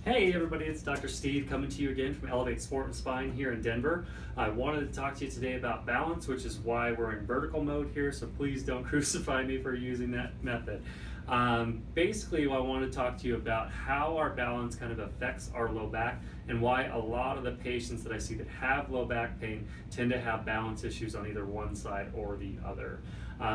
Hey everybody, it's Dr. Steve coming to you again from Elevate Sport and Spine here in Denver. I wanted to talk to you today about balance, which is why we're in vertical mode here, so please don't crucify me for using that method. Basically, I want to talk to you about how our balance kind of affects our low back and why a lot of the patients that I see that have low back pain tend to have balance issues on either one side or the other.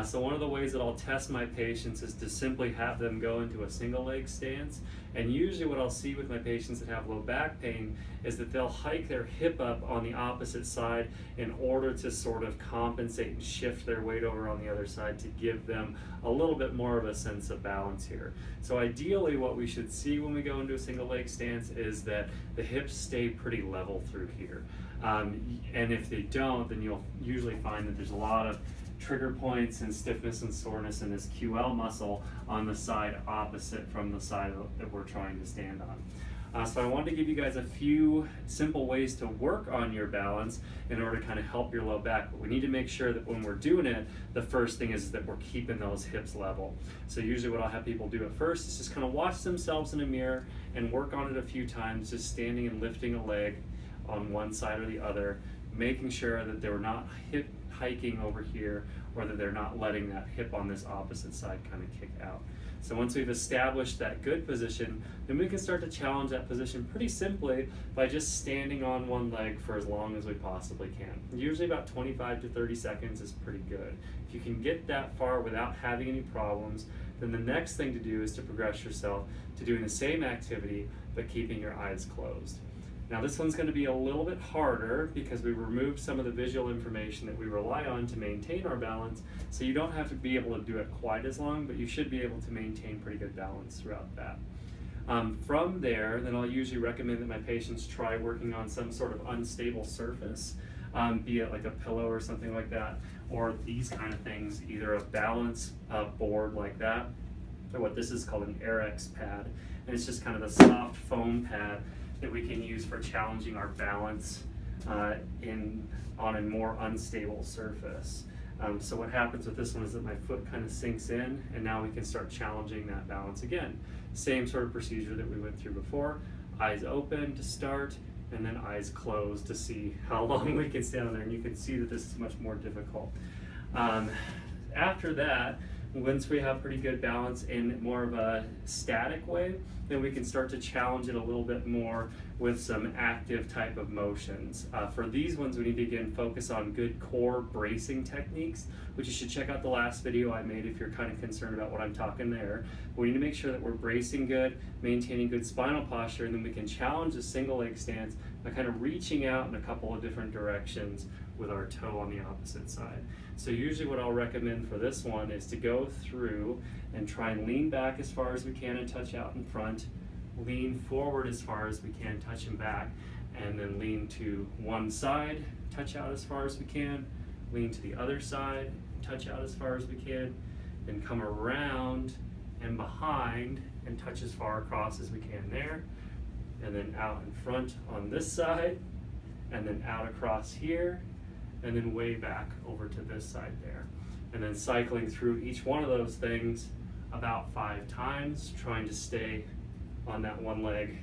So one of the ways that I'll test my patients is to simply have them go into a single leg stance, and usually what I'll see with my patients that have low back pain is that they'll hike their hip up on the opposite side in order to sort of compensate and shift their weight over on the other side to give them a little bit more of a sense of balance here. So ideally what we should see when we go into a single leg stance is that the hips stay pretty level through here. And if they don't, then you'll usually find that there's a lot of trigger points and stiffness and soreness in this QL muscle on the side opposite from the side that we're trying to stand on. So I wanted to give you guys a few simple ways to work on your balance in order to kind of help your low back. But we need to make sure that when we're doing it, the first thing is that we're keeping those hips level. So usually what I'll have people do at first is just kind of watch themselves in a mirror and work on it a few times, just standing and lifting a leg on one side or the other, making sure that they're not hip hiking over here or that they're not letting that hip on this opposite side kind of kick out. So once we've established that good position, then we can start to challenge that position pretty simply by just standing on one leg for as long as we possibly can. Usually about 25 to 30 seconds is pretty good. If you can get that far without having any problems, then the next thing to do is to progress yourself to doing the same activity but keeping your eyes closed. Now this one's going to be a little bit harder because we removed some of the visual information that we rely on to maintain our balance, so you don't have to be able to do it quite as long, but you should be able to maintain pretty good balance throughout that. From there, then I'll usually recommend that my patients try working on some sort of unstable surface, be it like a pillow or something like that, or these kind of things, either a balance board like that, or what this is called an Airex pad, and it's just kind of a soft foam pad that we can use for challenging our balance on a more unstable surface. So what happens with this one is that my foot kind of sinks in, and now we can start challenging that balance again. Same sort of procedure that we went through before. Eyes open to start, and then eyes closed to see how long we can stay on there, and you can see that this is much more difficult. After that, once we have pretty good balance in more of a static way, then we can start to challenge it a little bit more with some active type of motions. For these ones, we need to again focus on good core bracing techniques, which you should check out the last video I made if you're kind of concerned about what I'm talking there. We need to make sure that we're bracing good, maintaining good spinal posture, and then we can challenge the single leg stance by kind of reaching out in a couple of different directions with our toe on the opposite side. So usually what I'll recommend for this one is to go through and try and lean back as far as we can and touch out in front, lean forward as far as we can, touching back, and then lean to one side, touch out as far as we can, lean to the other side, touch out as far as we can, then come around and behind and touch as far across as we can there, and then out in front on this side, and then out across here, and then way back over to this side there. And then cycling through each one of those things about 5 times, trying to stay on that one leg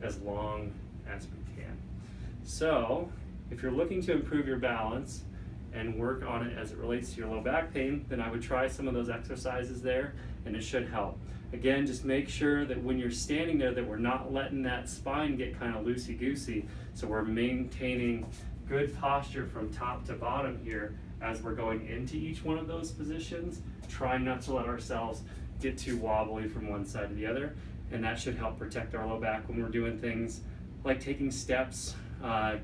as long as we can. So if you're looking to improve your balance and work on it as it relates to your low back pain, then I would try some of those exercises there, and it should help. Again, just make sure that when you're standing there that we're not letting that spine get kind of loosey-goosey, so we're maintaining good posture from top to bottom here as we're going into each one of those positions, trying not to let ourselves get too wobbly from one side to the other, and that should help protect our low back when we're doing things like taking steps,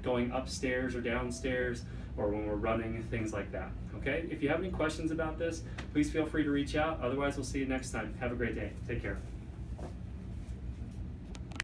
going upstairs or downstairs, or when we're running, things like that. Okay, if you have any questions about this, please feel free to reach out. Otherwise, we'll see you next time. Have a great day. Take care.